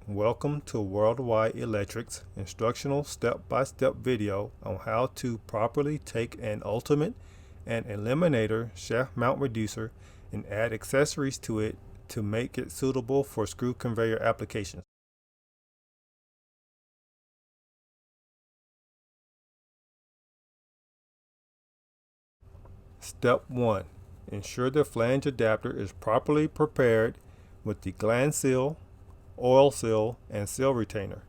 Welcome to Worldwide Electric's instructional step-by-step video on how to properly take an Ultimate and Eliminator Shaft Mount Reducer and add accessories to it to make it suitable for screw conveyor applications. Step 1. Ensure the flange adapter is properly prepared with the gland seal, oil seal, and seal retainer.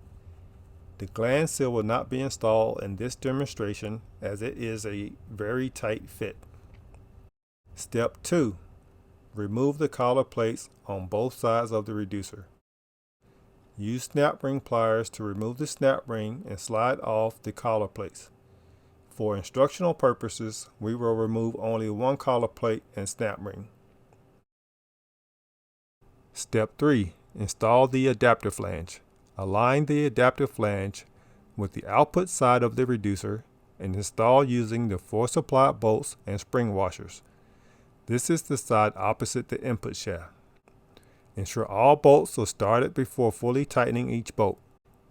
The gland seal will not be installed in this demonstration as it is a very tight fit. Step 2. Remove the collar plates on both sides of the reducer. Use snap ring pliers to remove the snap ring and slide off the collar plates. For instructional purposes, we will remove only one collar plate and snap ring. Step 3. Install the adapter flange. Align the adapter flange with the output side of the reducer and install using the force-applied bolts and spring washers. This is the side opposite the input shaft. Ensure all bolts are started before fully tightening each bolt.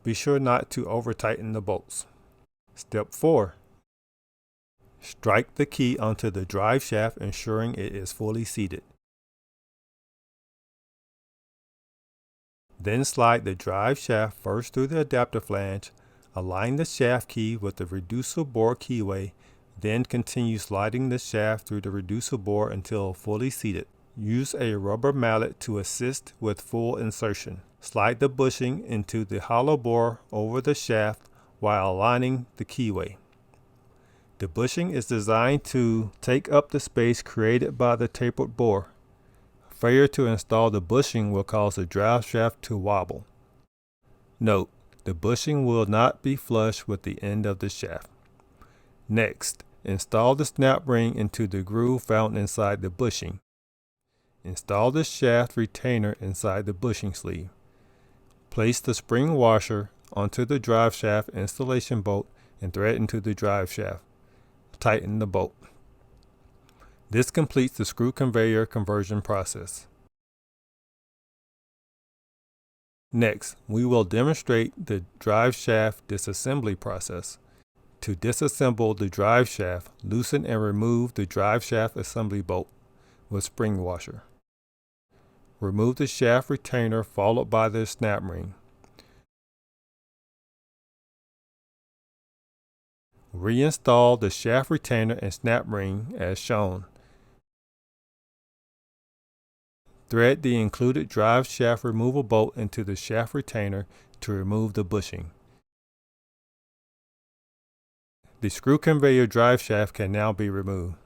Be sure not to over-tighten the bolts. Step 4. Strike the key onto the drive shaft, ensuring it is fully seated. Then slide the drive shaft first through the adapter flange, align the shaft key with the reducer bore keyway, then continue sliding the shaft through the reducer bore until fully seated. Use a rubber mallet to assist with full insertion. Slide the bushing into the hollow bore over the shaft while aligning the keyway. The bushing is designed to take up the space created by the tapered bore. Failure to install the bushing will cause the drive shaft to wobble. Note, the bushing will not be flush with the end of the shaft. Next, install the snap ring into the groove found inside the bushing. Install the shaft retainer inside the bushing sleeve. Place the spring washer onto the drive shaft installation bolt and thread into the drive shaft. Tighten the bolt. This completes the screw conveyor conversion process. Next, we will demonstrate the drive shaft disassembly process. To disassemble the drive shaft, loosen and remove the drive shaft assembly bolt with spring washer. Remove the shaft retainer followed by the snap ring. Reinstall the shaft retainer and snap ring as shown. Thread the included drive shaft removal bolt into the shaft retainer to remove the bushing. The screw conveyor drive shaft can now be removed.